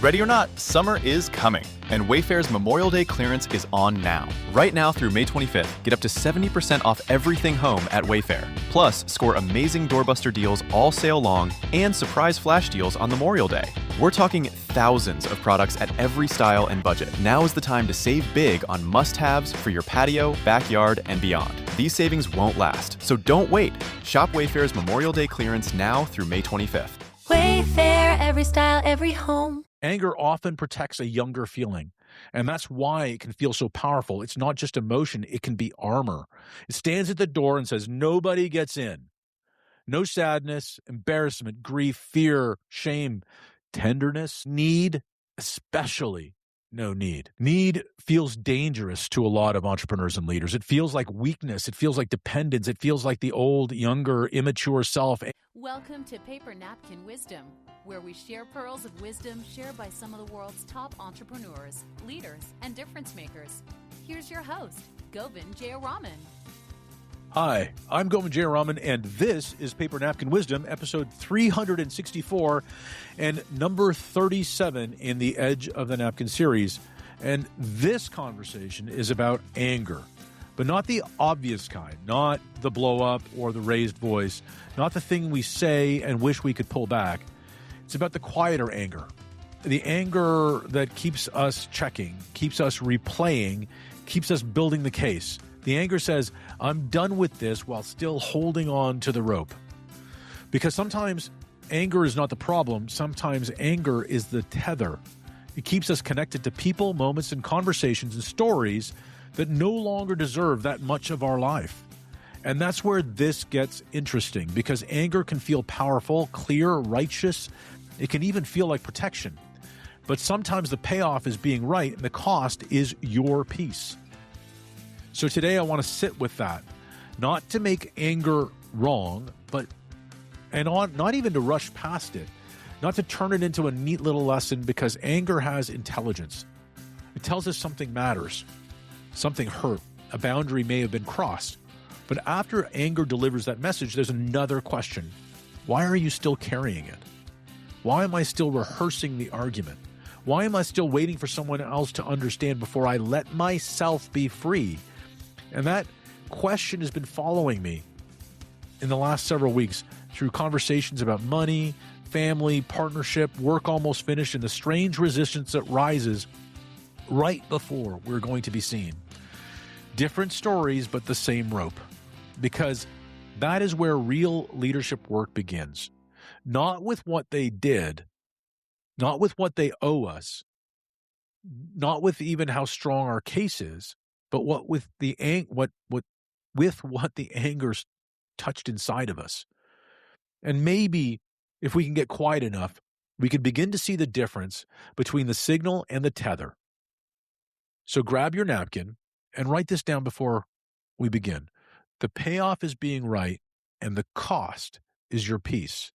Ready or not, summer is coming, and Wayfair's Memorial Day clearance is on now. Right now through May 25th, get up to 70% off everything home at Wayfair. Plus, score amazing doorbuster deals all sale long and surprise flash deals on Memorial Day. We're talking thousands of products at every style and budget. Now is the time to save big on must-haves for your patio, backyard, and beyond. These savings won't last, so don't wait. Shop Wayfair's Memorial Day clearance now through May 25th. Wayfair, every style, every home. Anger often protects a younger feeling, and that's why it can feel so powerful. It's not just emotion, it can be armor. It stands at the door and says, nobody gets in. No sadness, embarrassment, grief, fear, shame, tenderness, need, especially no need. Need feels dangerous to a lot of entrepreneurs and leaders. It feels like weakness. It feels like dependence. It feels like the old, younger, immature self. Welcome to Paper Napkin Wisdom, where we share pearls of wisdom shared by some of the world's top entrepreneurs, leaders, and difference makers. Here's your host, Govindh Jayaraman. Hi, I'm Govindh Jayaraman, and this is Paper Napkin Wisdom, episode 364 and number 37 in the Edge of the Napkin series. And this conversation is about anger, but not the obvious kind, not the blow up or the raised voice, not the thing we say and wish we could pull back. It's about the quieter anger, the anger that keeps us checking, keeps us replaying, keeps us building the case. The anger says, I'm done with this while still holding on to the rope. Because sometimes anger is not the problem. Sometimes anger is the tether. It keeps us connected to people, moments, and conversations and stories that no longer deserve that much of our life. And that's where this gets interesting, because anger can feel powerful, clear, righteous. It can even feel like protection. But sometimes the payoff is being right, and the cost is your peace. So today I want to sit with that, not to make anger wrong, not even to rush past it, not to turn it into a neat little lesson, because anger has intelligence. It tells us something matters, something hurt, a boundary may have been crossed. But after anger delivers that message, there's another question. Why are you still carrying it? Why am I still rehearsing the argument? Why am I still waiting for someone else to understand before I let myself be free? And that question has been following me in the last several weeks through conversations about money, family, partnership, work almost finished, and the strange resistance that rises right before we're going to be seen. Different stories, but the same rope. Because that is where real leadership work begins. Not with what they did, not with what they owe us, not with even how strong our case is, but what the anger's touched inside of us. And maybe if we can get quiet enough, we can begin to see the difference between the signal and the tether. So grab your napkin and write this down before we begin. The payoff is being right, and the cost is your peace.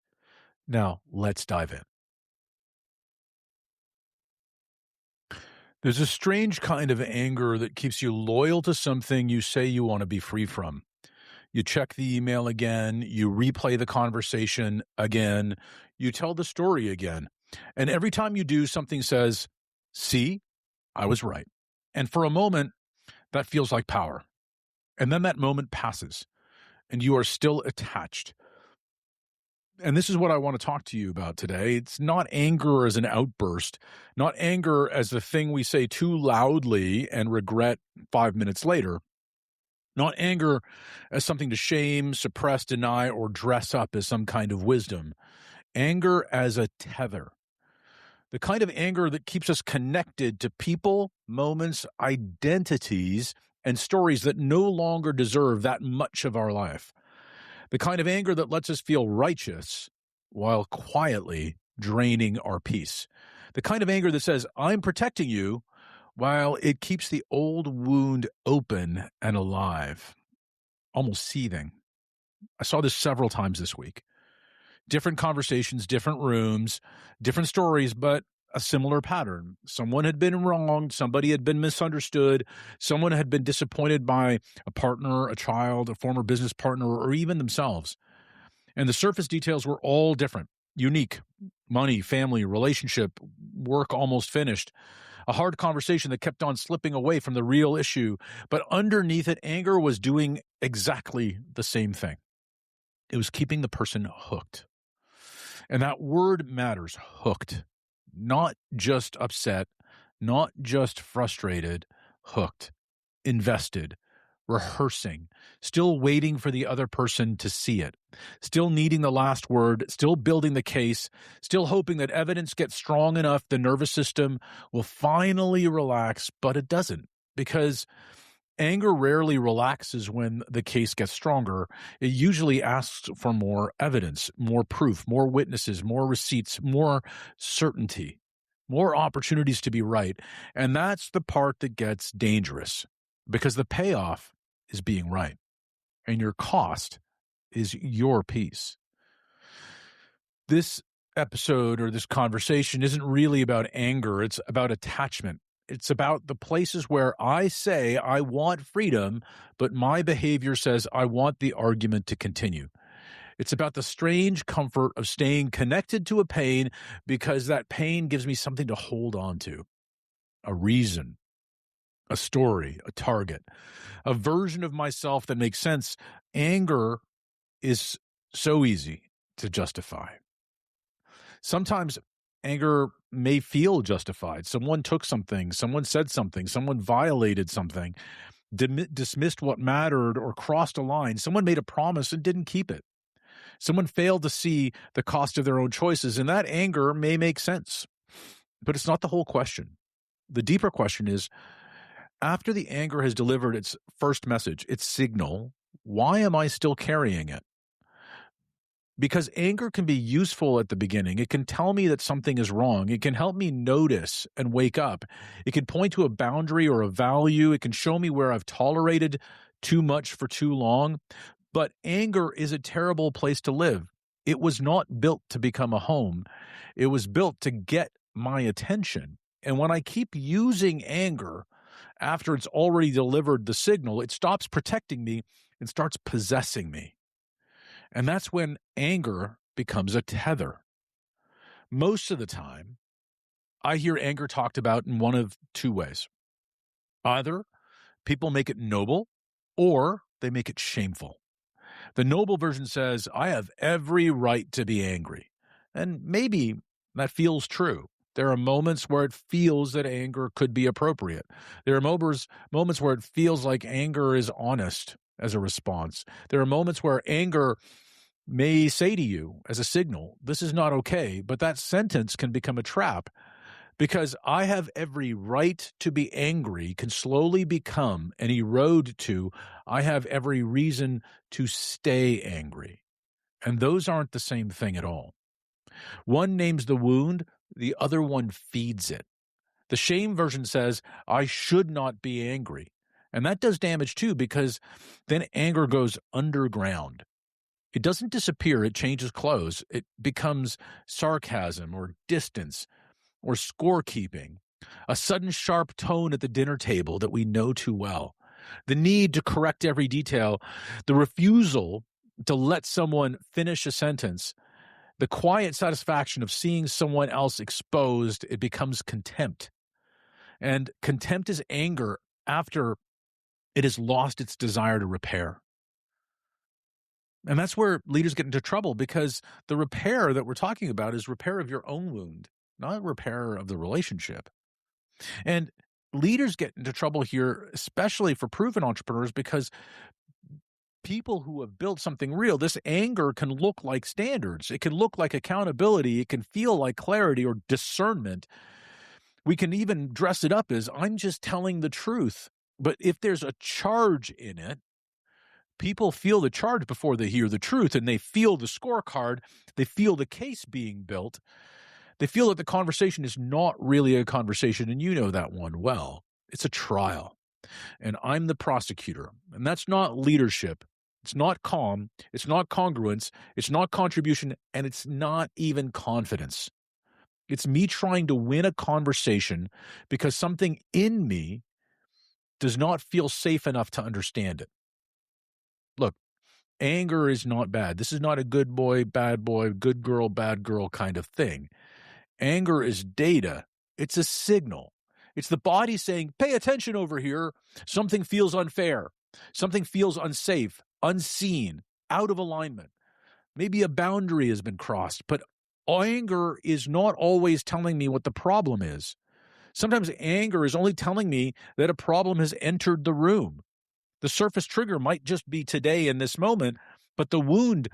Now, let's dive in. There's a strange kind of anger that keeps you loyal to something you say you want to be free from. You check the email again, you replay the conversation again, you tell the story again. And every time you do, something says, see, I was right. And for a moment, that feels like power. And then that moment passes, and you are still attached. And this is what I want to talk to you about today. It's not anger as an outburst, not anger as the thing we say too loudly and regret 5 minutes later, not anger as something to shame, suppress, deny, or dress up as some kind of wisdom. Anger as a tether. The kind of anger that keeps us connected to people, moments, identities, and stories that no longer deserve that much of our life. The kind of anger that lets us feel righteous while quietly draining our peace. The kind of anger that says, I'm protecting you, while it keeps the old wound open and alive, almost seething. I saw this several times this week. Different conversations, different rooms, different stories, but a similar pattern. Someone had been wronged, somebody had been misunderstood, someone had been disappointed by a partner, a child, a former business partner, or even themselves. And the surface details were all different. unique. Money, family, relationship, work almost finished. A hard conversation that kept on slipping away from the real issue. But underneath it, anger was doing exactly the same thing. It was keeping the person hooked. And that word matters, hooked. Not just upset, not just frustrated, hooked, invested, rehearsing, still waiting for the other person to see it, still needing the last word, still building the case, still hoping that evidence gets strong enough the nervous system will finally relax, but it doesn't, because anger rarely relaxes when the case gets stronger. It usually asks for more evidence, more proof, more witnesses, more receipts, more certainty, more opportunities to be right. And that's the part that gets dangerous, because the payoff is being right, and your cost is your peace. This episode or this conversation isn't really about anger. It's about attachment. It's about the places where I say I want freedom, but my behavior says I want the argument to continue. It's about the strange comfort of staying connected to a pain because that pain gives me something to hold on to, a reason, a story, a target, a version of myself that makes sense. Anger is so easy to justify. Sometimes anger may feel justified. Someone took something, someone said something, someone violated something, dismissed what mattered, or crossed a line. Someone made a promise and didn't keep it. Someone failed to see the cost of their own choices, and that anger may make sense. But it's not the whole question. The deeper question is, after the anger has delivered its first message, its signal, why am I still carrying it? Because anger can be useful at the beginning. It can tell me that something is wrong. It can help me notice and wake up. It can point to a boundary or a value. It can show me where I've tolerated too much for too long. But anger is a terrible place to live. It was not built to become a home. It was built to get my attention. And when I keep using anger after it's already delivered the signal, it stops protecting me and starts possessing me. And that's when anger becomes a tether. Most of the time, I hear anger talked about in one of two ways. Either people make it noble, or they make it shameful. The noble version says, I have every right to be angry. And maybe that feels true. There are moments where it feels that anger could be appropriate. There are moments where it feels like anger is honest as a response. There are moments where anger may say to you as a signal, this is not okay, but that sentence can become a trap, because I have every right to be angry can slowly become and erode to I have every reason to stay angry. And those aren't the same thing at all. One names the wound, the other one feeds it. The shame version says, I should not be angry. And that does damage too, because then anger goes underground. It doesn't disappear, it changes clothes. It becomes sarcasm or distance or scorekeeping, a sudden sharp tone at the dinner table that we know too well, the need to correct every detail, the refusal to let someone finish a sentence, the quiet satisfaction of seeing someone else exposed. It becomes contempt. And contempt is anger after it has lost its desire to repair. And that's where leaders get into trouble, because the repair that we're talking about is repair of your own wound, not repair of the relationship. And leaders get into trouble here, especially for proven entrepreneurs, because people who have built something real, this anger can look like standards. It can look like accountability. It can feel like clarity or discernment. We can even dress it up as, I'm just telling the truth. But if there's a charge in it, people feel the charge before they hear the truth, and they feel the scorecard. They feel the case being built. They feel that the conversation is not really a conversation, and you know that one well. It's a trial, and I'm the prosecutor, and that's not leadership. It's not calm. It's not congruence. It's not contribution, and it's not even confidence. It's me trying to win a conversation because something in me does not feel safe enough to understand it. Look, anger is not bad. This is not a good boy, bad girl kind of thing. Anger is data. It's a signal. It's the body saying, pay attention over here. Something feels unfair. Something feels unsafe, unseen, out of alignment. Maybe a boundary has been crossed, but anger is not always telling me what the problem is. Sometimes anger is only telling me that a problem has entered the room. The surface trigger might just be today in this moment, but the wound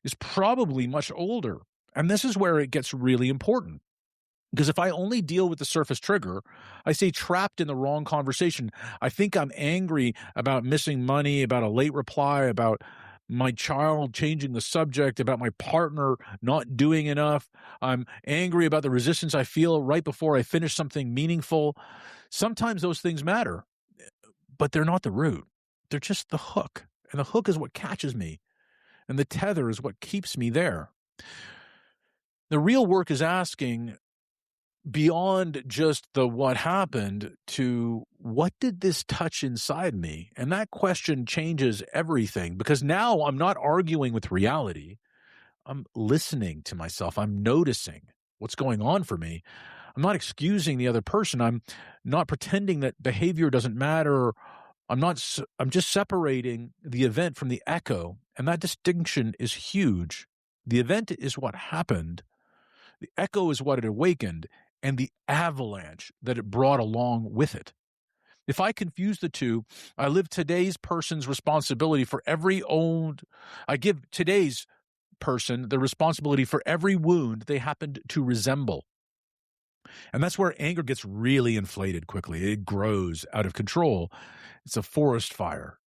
is probably much older. And this is where it gets really important. Because if I only deal with the surface trigger, I stay trapped in the wrong conversation. I think I'm angry about missing money, about a late reply, about my child changing the subject, about my partner not doing enough. I'm angry about the resistance I feel right before I finish something meaningful. Sometimes those things matter, but they're not the root. They're just the hook. And the hook is what catches me. And the tether is what keeps me there. The real work is asking, beyond just the what happened, to what did this touch inside me? And that question changes everything, because now I'm not arguing with reality. I'm listening to myself. I'm noticing what's going on for me. I'm not excusing the other person. I'm not pretending that behavior doesn't matter. I'm just separating the event from the echo. And that distinction is huge. The event is what happened. The echo is what it awakened, and the avalanche that it brought along with it. If I confuse the two, I live today's person's responsibility for I give today's person the responsibility for every wound they happened to resemble. And that's where anger gets really inflated quickly. It grows out of control. It's a forest fire.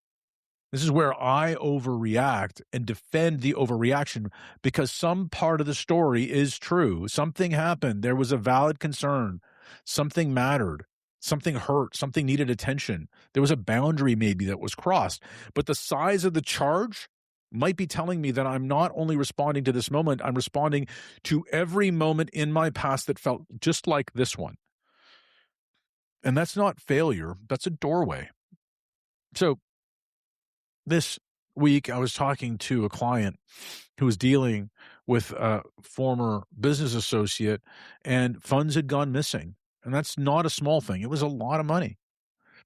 This is where I overreact and defend the overreaction because some part of the story is true. Something happened. There was a valid concern. Something mattered. Something hurt. Something needed attention. There was a boundary maybe that was crossed. But the size of the charge might be telling me that I'm not only responding to this moment, I'm responding to every moment in my past that felt just like this one. And that's not failure. That's a doorway. So, this week, I was talking to a client who was dealing with a former business associate, and funds had gone missing. And that's not a small thing. It was a lot of money.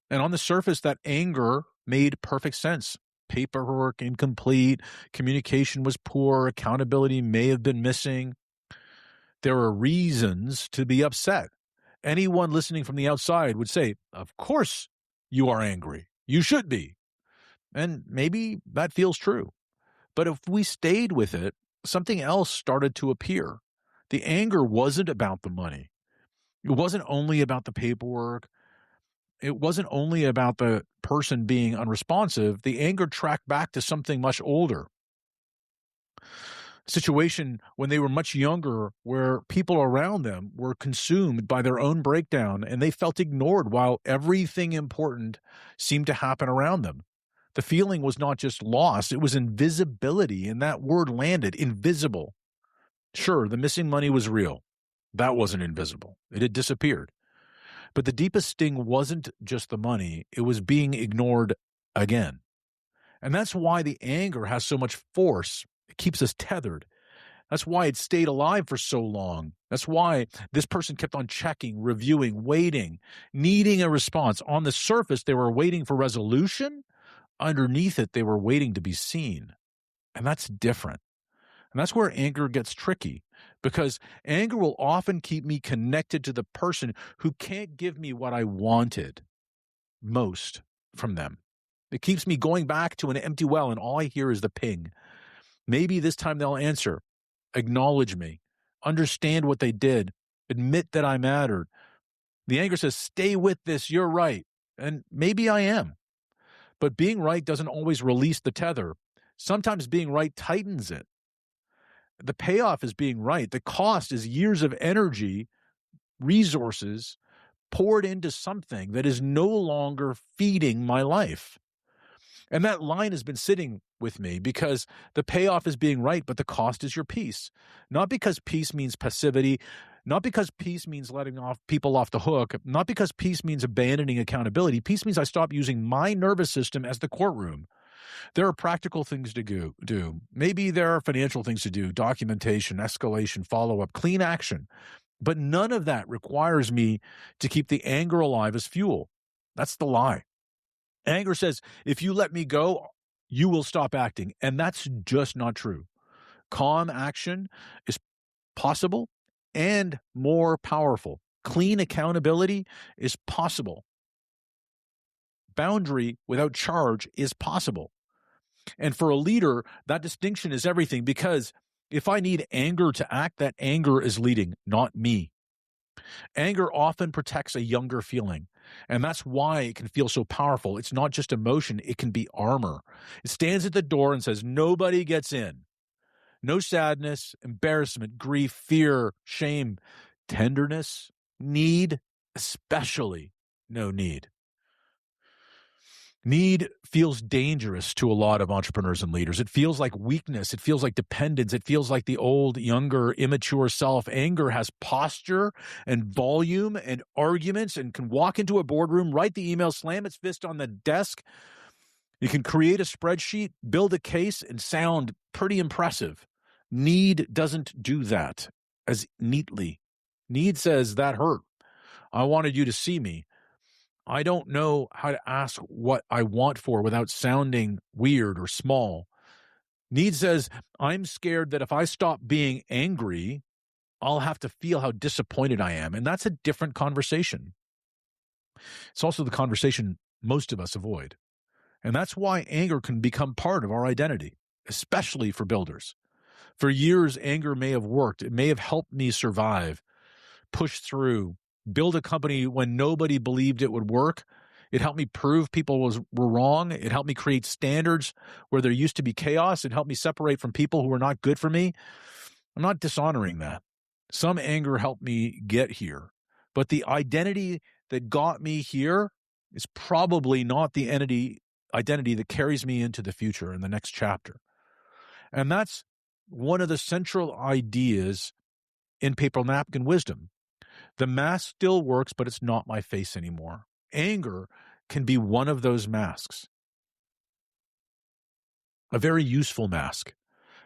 And on the surface, that anger made perfect sense. Paperwork incomplete, communication was poor, accountability may have been missing. There are reasons to be upset. Anyone listening from the outside would say, of course you are angry. You should be. And maybe that feels true. But if we stayed with it, something else started to appear. The anger wasn't about the money. It wasn't only about the paperwork. It wasn't only about the person being unresponsive. The anger tracked back to something much older. A situation when they were much younger where people around them were consumed by their own breakdown and they felt ignored while everything important seemed to happen around them. The feeling was not just loss, it was invisibility, and that word landed, invisible. Sure, the missing money was real. That wasn't invisible. It had disappeared. But the deepest sting wasn't just the money, it was being ignored again. And that's why the anger has so much force. It keeps us tethered. That's why it stayed alive for so long. That's why this person kept on checking, reviewing, waiting, needing a response. On the surface, they were waiting for resolution. Underneath it, they were waiting to be seen. And that's different. And that's where anger gets tricky, because anger will often keep me connected to the person who can't give me what I wanted most from them. It keeps me going back to an empty well, and all I hear is the ping. Maybe this time they'll answer, acknowledge me, understand what they did, admit that I mattered. The anger says, stay with this, you're right. And maybe I am. But being right doesn't always release the tether. Sometimes being right tightens it. The payoff is being right. The cost is years of energy, resources poured into something that is no longer feeding my life. And that line has been sitting with me because the payoff is being right, but the cost is your peace. Not because peace means passivity, not because peace means letting people off the hook, not because peace means abandoning accountability. Peace means I stop using my nervous system as the courtroom. There are practical things to do. Maybe there are financial things to do, documentation, escalation, follow-up, clean action. But none of that requires me to keep the anger alive as fuel. That's the lie. Anger says, if you let me go, you will stop acting. And that's just not true. Calm action is possible and more powerful. Clean accountability is possible. Boundary without charge is possible. And for a leader, that distinction is everything, because if I need anger to act, that anger is leading, not me. Anger often protects a younger feeling, and that's why it can feel so powerful. It's not just emotion, it can be armor. It stands at the door and says, nobody gets in. No sadness, embarrassment, grief, fear, shame, tenderness, need, especially no need. Need feels dangerous to a lot of entrepreneurs and leaders. It feels like weakness. It feels like dependence. It feels like the old, younger, immature self. Anger has posture and volume and arguments and can walk into a boardroom, write the email, slam its fist on the desk. You can create a spreadsheet, build a case, and sound pretty impressive. Need doesn't do that as neatly. Need says, that hurt. I wanted you to see me. I don't know how to ask what I want for without sounding weird or small. Need says, I'm scared that if I stop being angry, I'll have to feel how disappointed I am. And that's a different conversation. It's also the conversation most of us avoid. And that's why anger can become part of our identity, especially for builders. For years, anger may have worked. It may have helped me survive, push through, build a company when nobody believed it would work. It helped me prove people were wrong. It helped me create standards where there used to be chaos. It helped me separate from people who were not good for me. I'm not dishonoring that. Some anger helped me get here. But the identity that got me here is probably not the identity that carries me into the future in the next chapter. And that's one of the central ideas in Paper Napkin Wisdom. The mask still works, but it's not my face anymore. Anger can be one of those masks. A very useful mask,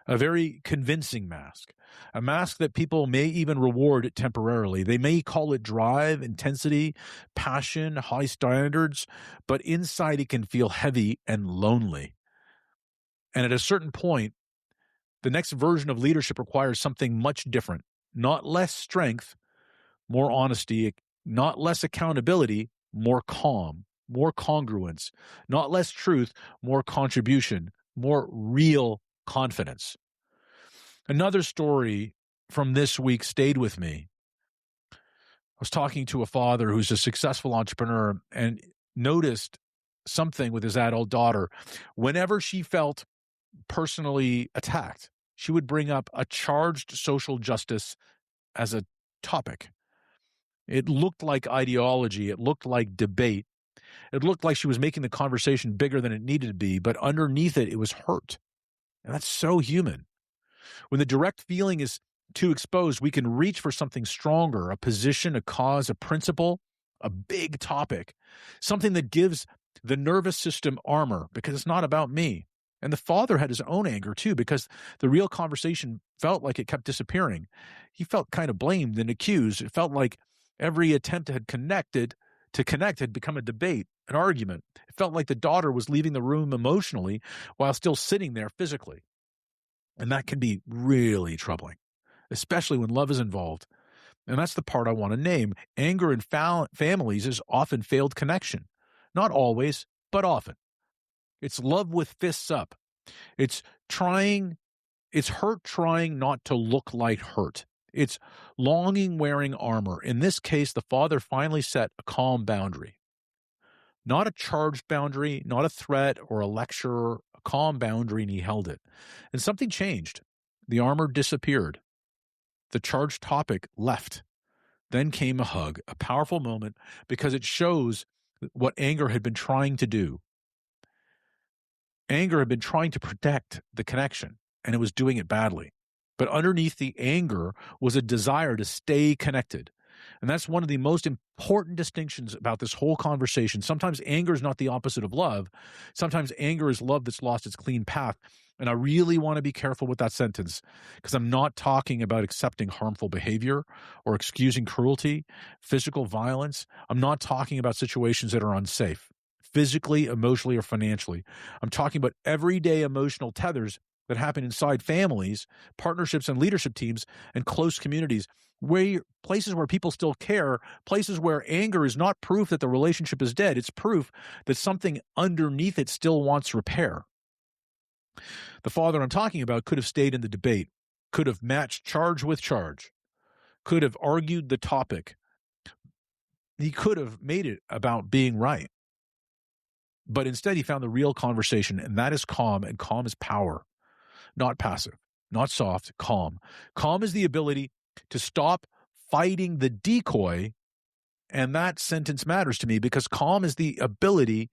a very convincing mask, a mask that people may even reward temporarily. They may call it drive, intensity, passion, high standards, but inside it can feel heavy and lonely. And at a certain point, the next version of leadership requires something much different, not less strength, more honesty, not less accountability, more calm, more congruence, not less truth, more contribution, more real confidence. Another story from this week stayed with me. I was talking to a father who's a successful entrepreneur and noticed something with his adult daughter. Whenever she felt personally attacked, she would bring up a charged social justice as a topic. It looked like ideology. It looked like debate. It looked like she was making the conversation bigger than it needed to be, but underneath it, it was hurt. And that's so human. When the direct feeling is too exposed, we can reach for something stronger, a position, a cause, a principle, a big topic, something that gives the nervous system armor, because it's not about me. And the father had his own anger too, because the real conversation felt like it kept disappearing. He felt kind of blamed and accused. It felt like every attempt to connect had become a debate, an argument. It felt like the daughter was leaving the room emotionally while still sitting there physically. And that can be really troubling, especially when love is involved. And that's the part I want to name. Anger in families is often failed connection. Not always, but often. It's love with fists up. It's hurt trying not to look like hurt. It's longing wearing armor. In this case, the father finally set a calm boundary. Not a charged boundary, not a threat or a lecture, a calm boundary, and he held it. And something changed. The armor disappeared. The charged topic left. Then came a hug, a powerful moment, because it shows what anger had been trying to do. Anger had been trying to protect the connection, and it was doing it badly. But underneath the anger was a desire to stay connected. And that's one of the most important distinctions about this whole conversation. Sometimes anger is not the opposite of love. Sometimes anger is love that's lost its clean path. And I really want to be careful with that sentence, because I'm not talking about accepting harmful behavior or excusing cruelty, physical violence. I'm not talking about situations that are unsafe, physically, emotionally, or financially. I'm talking about everyday emotional tethers that happen inside families, partnerships, and leadership teams, and close communities, places where people still care, places where anger is not proof that the relationship is dead. It's proof that something underneath it still wants repair. The father I'm talking about could have stayed in the debate, could have matched charge with charge, could have argued the topic. He could have made it about being right. But instead, he found the real conversation, and that is calm, and calm is power. Not passive, not soft, calm. Calm is the ability to stop fighting the decoy, and that sentence matters to me because calm is the ability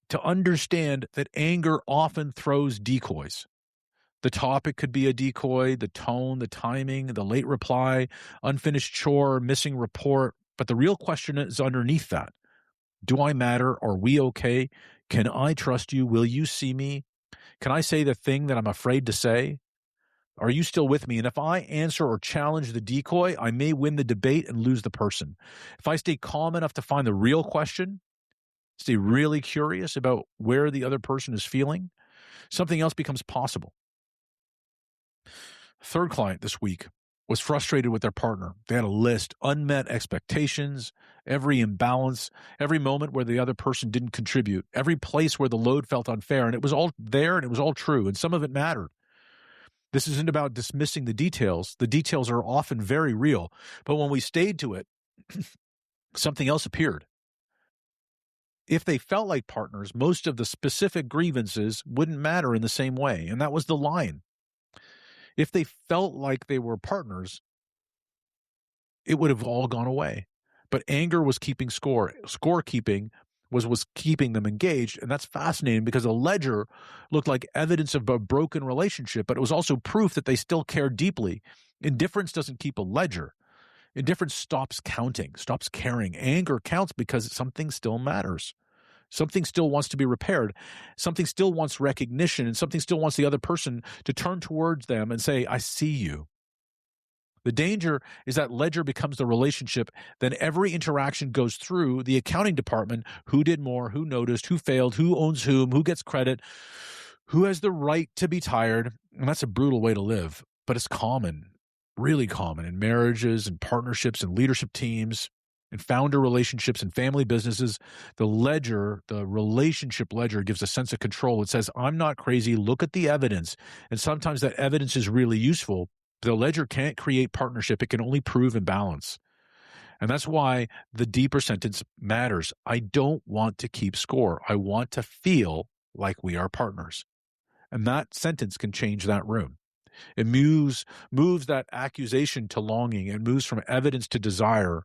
to understand that anger often throws decoys. The topic could be a decoy, the tone, the timing, the late reply, unfinished chore, missing report, but the real question is underneath that. Do I matter? Are we okay? Can I trust you? Will you see me? Can I say the thing that I'm afraid to say? Are you still with me? And if I answer or challenge the decoy, I may win the debate and lose the person. If I stay calm enough to find the real question, stay really curious about where the other person is feeling, something else becomes possible. Third client this week was frustrated with their partner. They had a list, unmet expectations, every imbalance, every moment where the other person didn't contribute, every place where the load felt unfair, and it was all there and it was all true, and some of it mattered. This isn't about dismissing the details. The details are often very real, but when we stayed to it, something else appeared. If they felt like partners, most of the specific grievances wouldn't matter in the same way, and that was the line. If they felt like they were partners, it would have all gone away. But anger was keeping score. Scorekeeping was keeping them engaged, and that's fascinating because the ledger looked like evidence of a broken relationship, but it was also proof that they still cared deeply. Indifference doesn't keep a ledger. Indifference stops counting, stops caring. Anger counts because something still matters. Something still wants to be repaired. Something still wants recognition, and something still wants the other person to turn towards them and say, I see you. The danger is that ledger becomes the relationship. Then every interaction goes through the accounting department. Who did more? Who noticed? Who failed? Who owns whom? Who gets credit? Who has the right to be tired? And that's a brutal way to live, but it's common, really common in marriages and partnerships and leadership teams and founder relationships and family businesses. The ledger, the relationship ledger, gives a sense of control. It says, I'm not crazy. Look at the evidence. And sometimes that evidence is really useful. The ledger can't create partnership. It can only prove imbalance. And that's why the deeper sentence matters. I don't want to keep score. I want to feel like we are partners. And that sentence can change that room. It moves that accusation to longing. It moves from evidence to desire.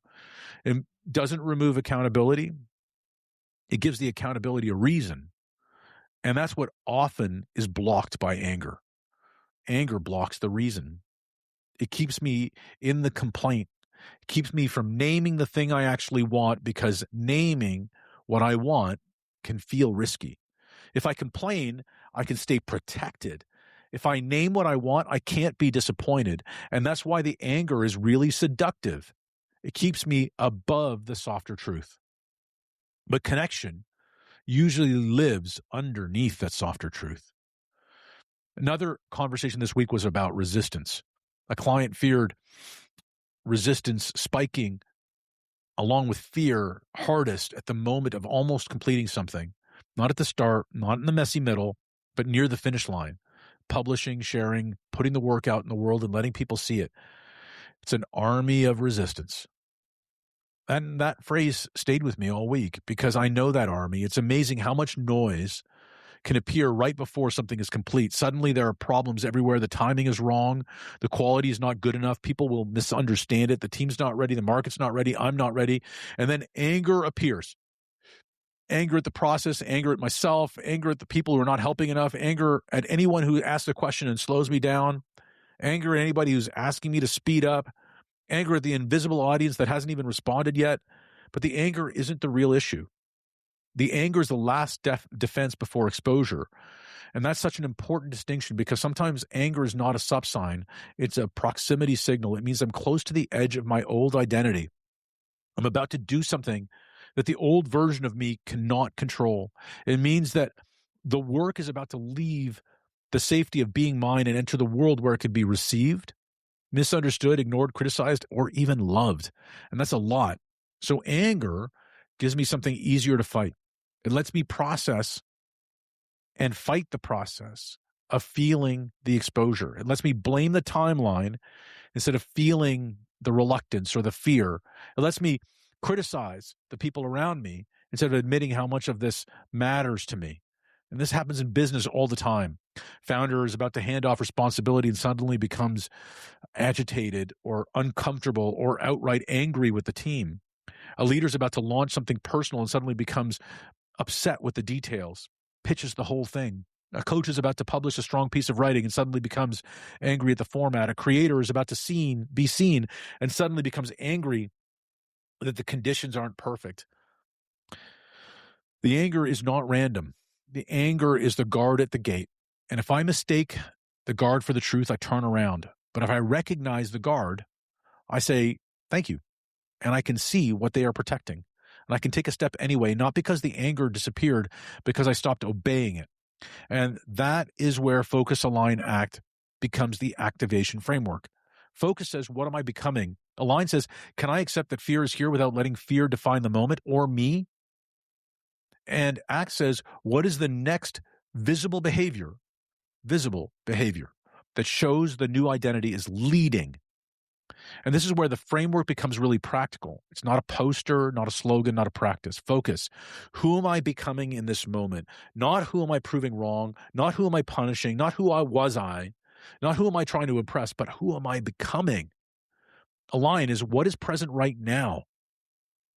It doesn't remove accountability. It gives the accountability a reason. And that's what often is blocked by anger. Anger blocks the reason. It keeps me in the complaint. It keeps me from naming the thing I actually want, because naming what I want can feel risky. If I complain, I can stay protected. If I name what I want, I can't be disappointed. And that's why the anger is really seductive. It keeps me above the softer truth. But connection usually lives underneath that softer truth. Another conversation this week was about resistance. A client feared resistance spiking along with fear hardest at the moment of almost completing something. Not at the start, not in the messy middle, but near the finish line. Publishing, sharing, putting the work out in the world and letting people see it. It's an army of resistance. And that phrase stayed with me all week because I know that army. It's amazing how much noise can appear right before something is complete. Suddenly there are problems everywhere. The timing is wrong. The quality is not good enough. People will misunderstand it. The team's not ready. The market's not ready. I'm not ready. And then anger appears. Anger at the process, anger at myself, anger at the people who are not helping enough, anger at anyone who asks a question and slows me down, anger at anybody who's asking me to speed up. anger at the invisible audience that hasn't even responded yet. But the anger isn't the real issue. The anger is the last defense before exposure. And that's such an important distinction because sometimes anger is not a sub sign. It's a proximity signal. It means I'm close to the edge of my old identity. I'm about to do something that the old version of me cannot control. It means that the work is about to leave the safety of being mine and enter the world where it can be received, misunderstood, ignored, criticized, or even loved. And that's a lot. So anger gives me something easier to fight. It lets me process and fight the process of feeling the exposure. It lets me blame the timeline instead of feeling the reluctance or the fear. It lets me criticize the people around me instead of admitting how much of this matters to me. And this happens in business all the time. Founder is about to hand off responsibility and suddenly becomes agitated or uncomfortable or outright angry with the team. A leader is about to launch something personal and suddenly becomes upset with the details, pitches the whole thing. A coach is about to publish a strong piece of writing and suddenly becomes angry at the format. A creator is about to be seen and suddenly becomes angry that the conditions aren't perfect. The anger is not random. The anger is the guard at the gate. And if I mistake the guard for the truth, I turn around. But if I recognize the guard, I say, thank you. And I can see what they are protecting. And I can take a step anyway, not because the anger disappeared, because I stopped obeying it. And that is where Focus, Align, Act becomes the activation framework. Focus says, what am I becoming? Align says, can I accept that fear is here without letting fear define the moment or me? And Act says, what is the next visible behavior that shows the new identity is leading? And this is where the framework becomes really practical. It's not a poster, not a slogan, not a practice. Focus. Who am I becoming in this moment? Not who am I proving wrong, not who am I punishing, not who not who am I trying to impress, but who am I becoming? Align is what is present right now.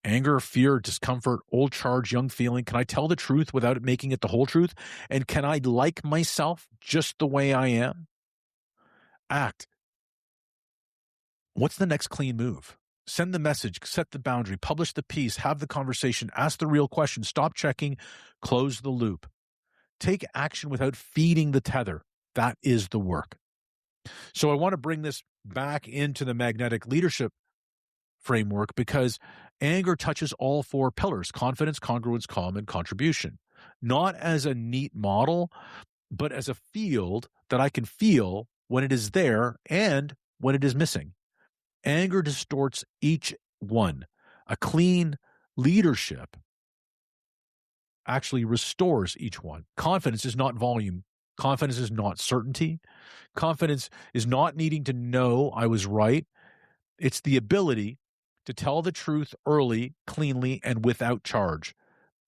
Anger, fear, discomfort, old charge, young feeling. Can I tell the truth without making it the whole truth? And can I like myself just the way I am? Act. What's the next clean move? Send the message, set the boundary, publish the piece, have the conversation, ask the real question, stop checking, close the loop. Take action without feeding the tether. That is the work. So I want to bring this back into the magnetic leadership framework because anger touches all four pillars: confidence, congruence, calm, and contribution. Not as a neat model, but as a field that I can feel when it is there and when it is missing. Anger distorts each one. A clean leadership actually restores each one. Confidence is not volume. Confidence is not certainty. Confidence is not needing to know I was right. It's the ability to tell the truth early, cleanly, and without charge.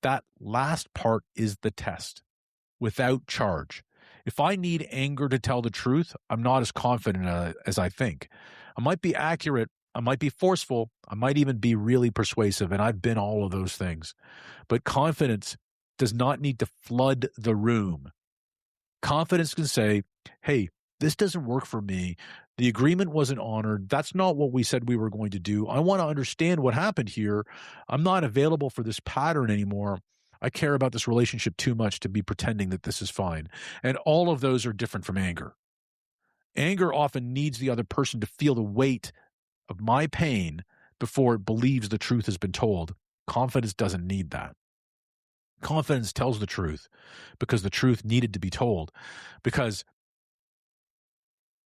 That last part is the test. Without charge. If I need anger to tell the truth, I'm not as confident as I think. I might be accurate. I might be forceful. I might even be really persuasive. And I've been all of those things. But confidence does not need to flood the room. Confidence can say, hey, this doesn't work for me. The agreement wasn't honored. That's not what we said we were going to do. I want to understand what happened here. I'm not available for this pattern anymore. I care about this relationship too much to be pretending that this is fine. And all of those are different from anger. Anger often needs the other person to feel the weight of my pain before it believes the truth has been told. Confidence doesn't need that. Confidence tells the truth because the truth needed to be told, because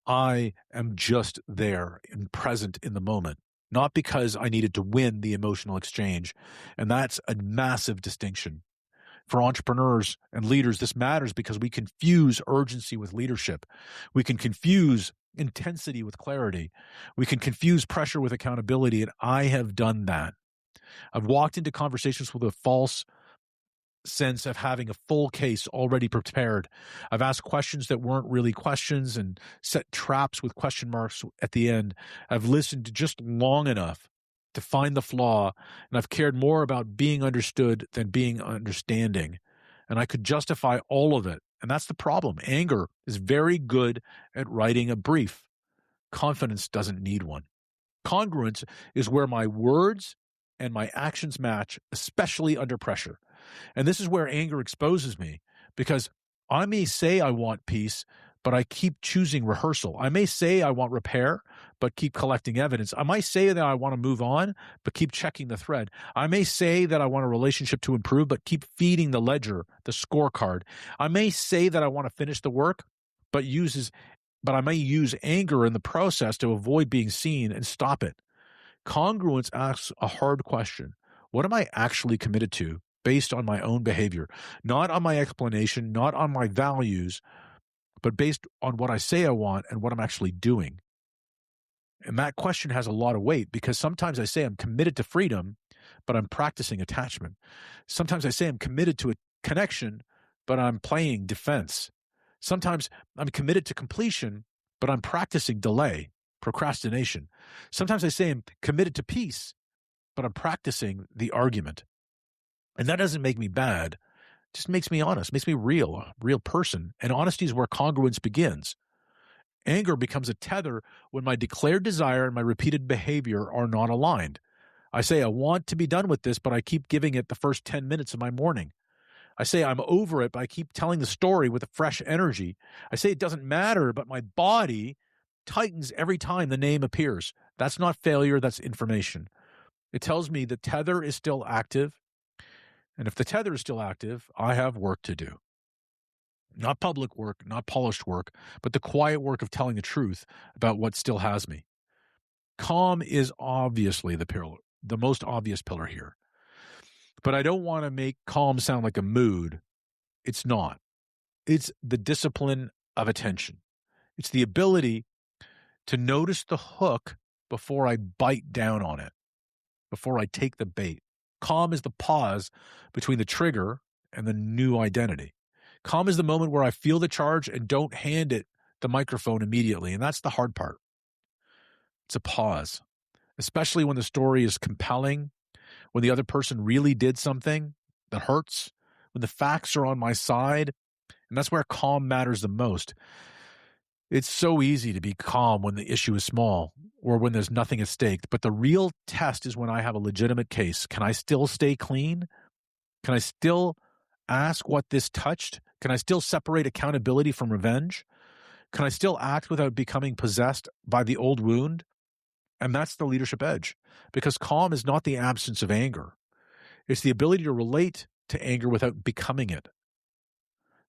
I am just there and present in the moment, not because I needed to win the emotional exchange. And that's a massive distinction. For entrepreneurs and leaders, this matters because we confuse urgency with leadership. We can confuse intensity with clarity. We can confuse pressure with accountability, and I have done that. I've walked into conversations with a false sense of having a full case already prepared. I've asked questions that weren't really questions and set traps with question marks at the end. I've listened just long enough to find the flaw, and I've cared more about being understood than being understanding. And I could justify all of it. And that's the problem. Anger is very good at writing a brief. Confidence doesn't need one. Congruence is where my words and my actions match, especially under pressure. And this is where anger exposes me, because I may say I want peace, but I keep choosing rehearsal. I may say I want repair, but keep collecting evidence. I might say that I want to move on, but keep checking the thread. I may say that I want a relationship to improve, but keep feeding the ledger, the scorecard. I may say that I want to finish the work, but I may use anger in the process to avoid being seen and stop it. Congruence asks a hard question. What am I actually committed to based on my own behavior? Not on my explanation, not on my values, but based on what I say I want and what I'm actually doing. And that question has a lot of weight, because sometimes I say I'm committed to freedom, but I'm practicing attachment. Sometimes I say I'm committed to a connection, but I'm playing defense. Sometimes I'm committed to completion, but I'm practicing delay, procrastination. Sometimes I say I'm committed to peace, but I'm practicing the argument. And that doesn't make me bad. It just makes me honest, makes me real, a real person. And honesty is where congruence begins. Anger becomes a tether when my declared desire and my repeated behavior are not aligned. I say I want to be done with this, but I keep giving it the first 10 minutes of my morning. I say I'm over it, but I keep telling the story with a fresh energy. I say it doesn't matter, but my body tightens every time the name appears. That's not failure, that's information. It tells me the tether is still active. And if the tether is still active, I have work to do. Not public work, not polished work, but the quiet work of telling the truth about what still has me. Calm is obviously the most obvious pillar here. But I don't want to make calm sound like a mood. It's not. It's the discipline of attention. It's the ability to notice the hook before I bite down on it, before I take the bait. Calm is the pause between the trigger and the new identity. Calm is the moment where I feel the charge and don't hand it the microphone immediately. And that's the hard part. It's a pause, especially when the story is compelling, when the other person really did something that hurts, when the facts are on my side. And that's where calm matters the most. It's so easy to be calm when the issue is small or when there's nothing at stake. But the real test is when I have a legitimate case. Can I still stay clean? Can I still ask what this touched? Can I still separate accountability from revenge? Can I still act without becoming possessed by the old wound? And that's the leadership edge, because calm is not the absence of anger. It's the ability to relate to anger without becoming it.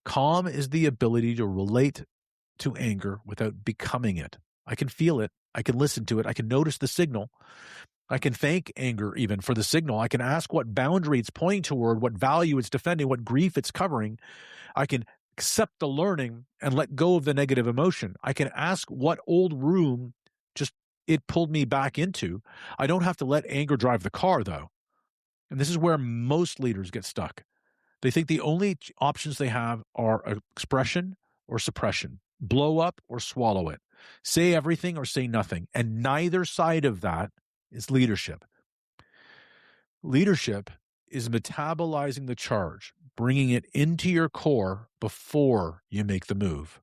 Calm is the ability to relate to anger without becoming it. I can feel it. I can listen to it. I can notice the signal. I can thank anger even for the signal. I can ask what boundary it's pointing toward, what value it's defending, what grief it's covering. I can accept the learning and let go of the negative emotion. I can ask what old room just it pulled me back into. I don't have to let anger drive the car, though. And this is where most leaders get stuck. They think the only options they have are expression or suppression, blow up or swallow it, say everything or say nothing. And neither side of that is leadership. Leadership is metabolizing the charge, bringing it into your core before you make the move.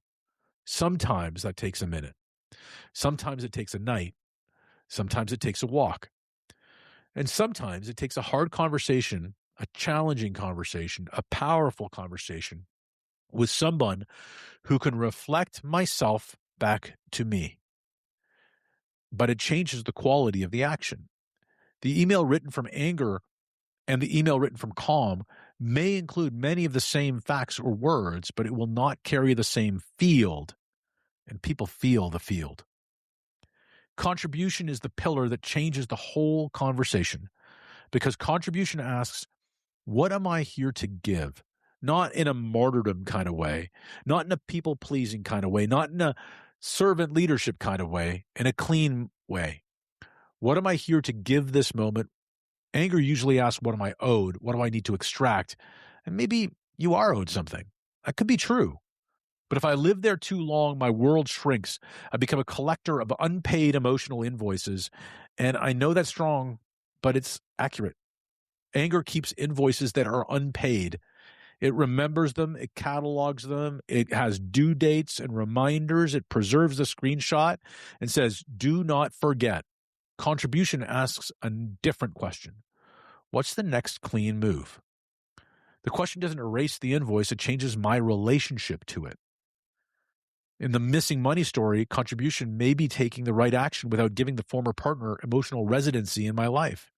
Sometimes that takes a minute. Sometimes it takes a night. Sometimes it takes a walk. And sometimes it takes a hard conversation, a challenging conversation, a powerful conversation with someone who can reflect myself back to me. But it changes the quality of the action. The email written from anger and the email written from calm may include many of the same facts or words, but it will not carry the same field. And people feel the field. Contribution is the pillar that changes the whole conversation, because contribution asks, what am I here to give? Not in a martyrdom kind of way, not in a people-pleasing kind of way, not in a servant leadership kind of way, in a clean way. What am I here to give this moment? Anger usually asks, what am I owed? What do I need to extract? And maybe you are owed something. That could be true. But if I live there too long, my world shrinks. I become a collector of unpaid emotional invoices. And I know that's strong, but it's accurate. Anger keeps invoices that are unpaid. It remembers them. It catalogs them. It has due dates and reminders. It preserves the screenshot and says, do not forget. Contribution asks a different question. What's the next clean move? The question doesn't erase the invoice, it changes my relationship to it. In the missing money story, contribution may be taking the right action without giving the former partner emotional residency in my life.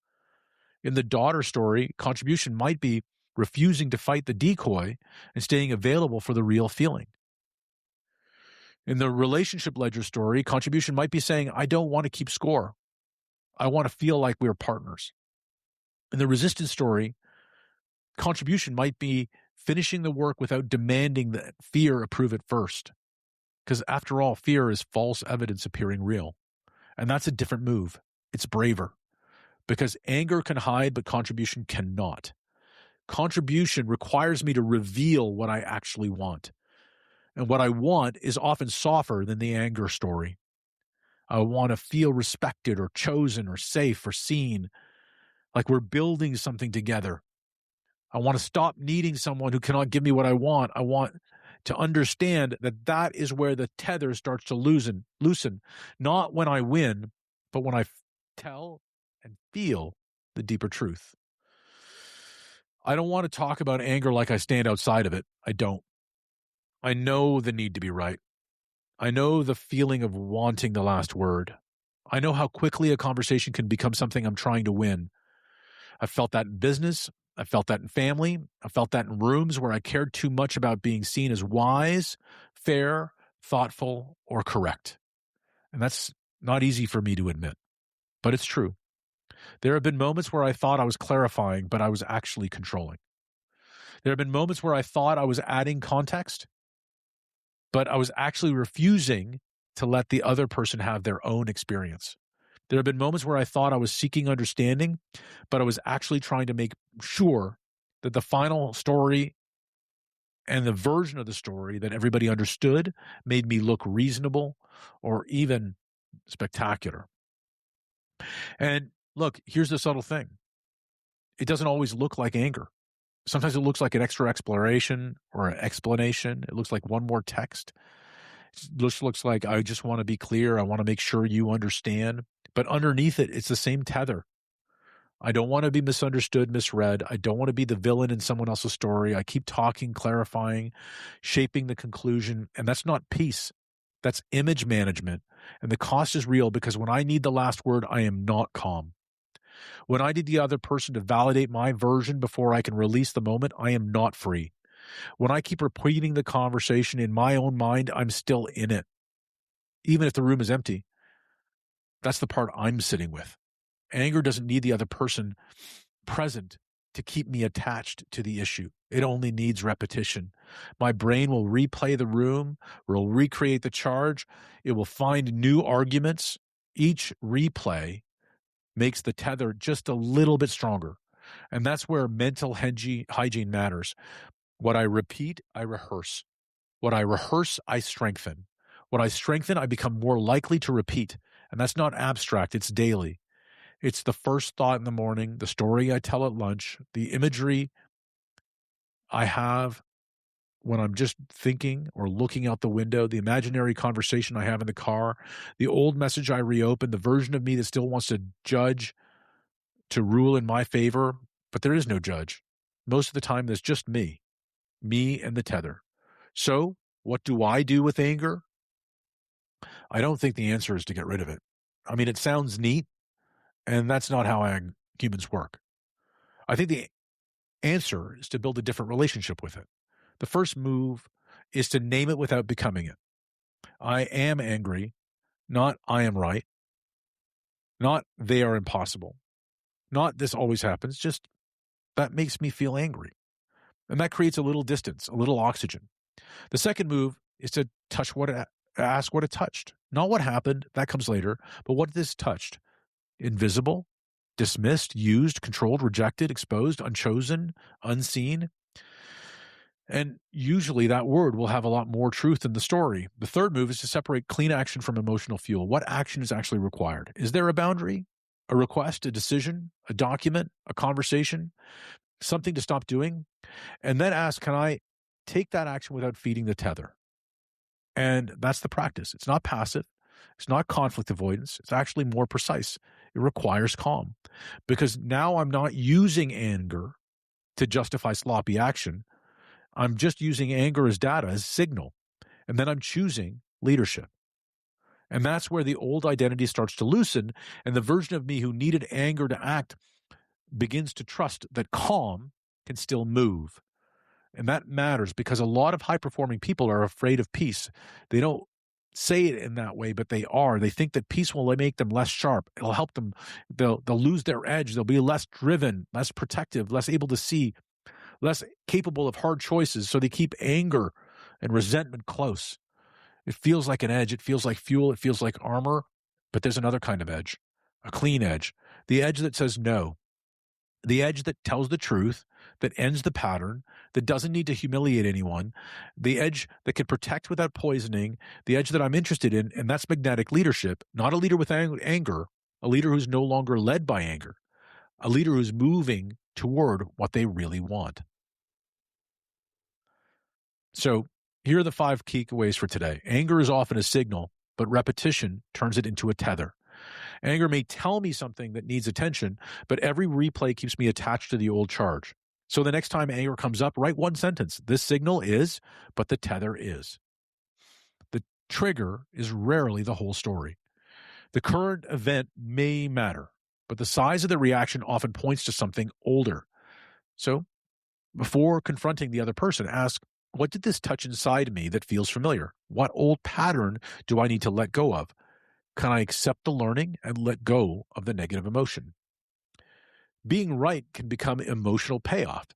In the daughter story, contribution might be refusing to fight the decoy and staying available for the real feeling. In the relationship ledger story, contribution might be saying, I don't want to keep score. I want to feel like we're partners. In the resistance story, contribution might be finishing the work without demanding that fear approve it first. Because after all, fear is false evidence appearing real. And that's a different move. It's braver. Because anger can hide, but contribution cannot. Contribution requires me to reveal what I actually want. And what I want is often softer than the anger story. I want to feel respected or chosen or safe or seen, like we're building something together. I want to stop needing someone who cannot give me what I want. I want to understand that that is where the tether starts to loosen, not when I win, but when I tell and feel the deeper truth. I don't want to talk about anger like I stand outside of it. I don't. I know the need to be right. I know the feeling of wanting the last word. I know how quickly a conversation can become something I'm trying to win. I've felt that in business. I felt that in family. I felt that in rooms where I cared too much about being seen as wise, fair, thoughtful, or correct. And that's not easy for me to admit, but it's true. There have been moments where I thought I was clarifying, but I was actually controlling. There have been moments where I thought I was adding context, but I was actually refusing to let the other person have their own experience. There have been moments where I thought I was seeking understanding, but I was actually trying to make sure that the final story and the version of the story that everybody understood made me look reasonable or even spectacular. And look, here's the subtle thing. It doesn't always look like anger. Sometimes it looks like an extra exploration or an explanation. It looks like one more text. It just looks like I just want to be clear. I want to make sure you understand. But underneath it, it's the same tether. I don't want to be misunderstood, misread. I don't want to be the villain in someone else's story. I keep talking, clarifying, shaping the conclusion. And that's not peace. That's image management. And the cost is real because when I need the last word, I am not calm. When I need the other person to validate my version before I can release the moment, I am not free. When I keep repeating the conversation in my own mind, I'm still in it. Even if the room is empty, that's the part I'm sitting with. Anger doesn't need the other person present to keep me attached to the issue. It only needs repetition. My brain will replay the room, will recreate the charge. It will find new arguments. Each replay makes the tether just a little bit stronger. And that's where mental hygiene matters. What I repeat, I rehearse. What I rehearse, I strengthen. What I strengthen, I become more likely to repeat. And that's not abstract, it's daily. It's the first thought in the morning, the story I tell at lunch, the imagery I have when I'm just thinking or looking out the window, the imaginary conversation I have in the car, the old message I reopen, the version of me that still wants to judge, to rule in my favor, but there is no judge. Most of the time, there's just me and the tether. So what do I do with anger? I don't think the answer is to get rid of it. I mean, it sounds neat, and that's not how humans work. I think the answer is to build a different relationship with it. The first move is to name it without becoming it. I am angry, not I am right, not they are impossible, not this always happens, just that makes me feel angry. And that creates a little distance, a little oxygen. The second move is to ask what it touched. Not what happened, that comes later, but what this touched. Invisible, dismissed, used, controlled, rejected, exposed, unchosen, unseen. And usually that word will have a lot more truth in the story. The third move is to separate clean action from emotional fuel. What action is actually required? Is there a boundary, a request, a decision, a document, a conversation, something to stop doing? And then ask, can I take that action without feeding the tether? And that's the practice. It's not passive. It's not conflict avoidance. It's actually more precise. It requires calm, because now I'm not using anger to justify sloppy action. I'm just using anger as data, as signal. And then I'm choosing leadership. And that's where the old identity starts to loosen, and the version of me who needed anger to act begins to trust that calm can still move. And that matters, because a lot of high-performing people are afraid of peace. They don't say it in that way, but they are. They think that peace will make them less sharp. It'll help them. They'll lose their edge. They'll be less driven, less protective, less able to see, less capable of hard choices. So they keep anger and resentment close. It feels like an edge. It feels like fuel. It feels like armor. But there's another kind of edge, a clean edge, the edge that says no, the edge that tells the truth, that ends the pattern, that doesn't need to humiliate anyone, the edge that can protect without poisoning, the edge that I'm interested in, and that's magnetic leadership, not a leader with anger, a leader who's no longer led by anger, a leader who's moving toward what they really want. So here are the 5 key takeaways for today. Anger is often a signal, but repetition turns it into a tether. Anger may tell me something that needs attention, but every replay keeps me attached to the old charge. So the next time anger comes up, write one sentence. This signal is, but the tether is. The trigger is rarely the whole story. The current event may matter, but the size of the reaction often points to something older. So before confronting the other person, ask, what did this touch inside me that feels familiar? What old pattern do I need to let go of? Can I accept the learning and let go of the negative emotion? Being right can become emotional payoff.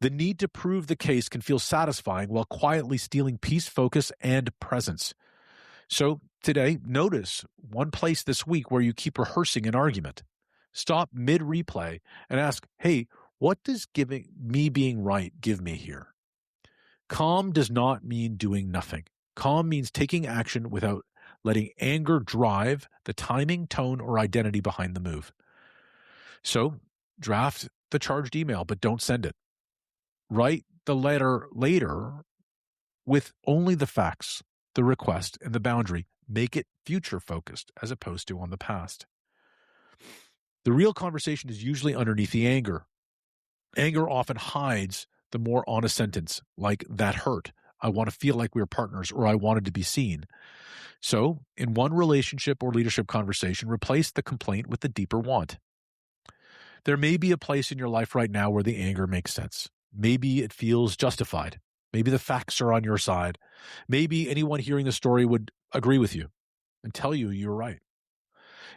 The need to prove the case can feel satisfying while quietly stealing peace, focus, and presence. So today, notice one place this week where you keep rehearsing an argument. Stop mid-replay and ask, hey, what does me being right give me here? Calm does not mean doing nothing. Calm means taking action without letting anger drive the timing, tone, or identity behind the move. So draft the charged email, but don't send it. Write the letter later with only the facts, the request, and the boundary. Make it future-focused as opposed to on the past. The real conversation is usually underneath the anger. Anger often hides the more honest sentence, like, that hurt. I want to feel like we're partners, or I wanted to be seen. So, in one relationship or leadership conversation, replace the complaint with the deeper want. There may be a place in your life right now where the anger makes sense. Maybe it feels justified. Maybe the facts are on your side. Maybe anyone hearing the story would agree with you and tell you you're right.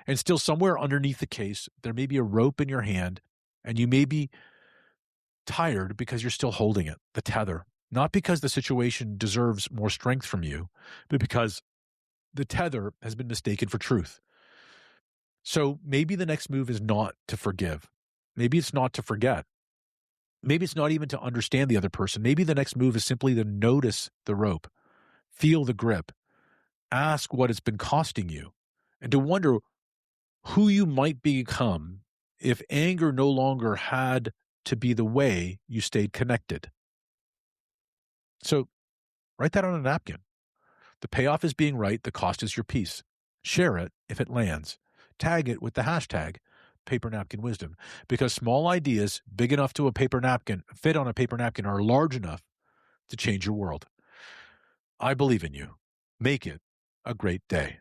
And still, somewhere underneath the case, there may be a rope in your hand, and you may be tired because you're still holding it, the tether. Not because the situation deserves more strength from you, but because the tether has been mistaken for truth. So maybe the next move is not to forgive. Maybe it's not to forget. Maybe it's not even to understand the other person. Maybe the next move is simply to notice the rope, feel the grip, ask what it's been costing you, and to wonder who you might become if anger no longer had to be the way you stayed connected. So write that on a napkin. The payoff is being right. The cost is your peace. Share it if it lands. Tag it with the hashtag Paper Napkin Wisdom, because small ideas big enough to fit on a paper napkin, are large enough to change your world. I believe in you. Make it a great day.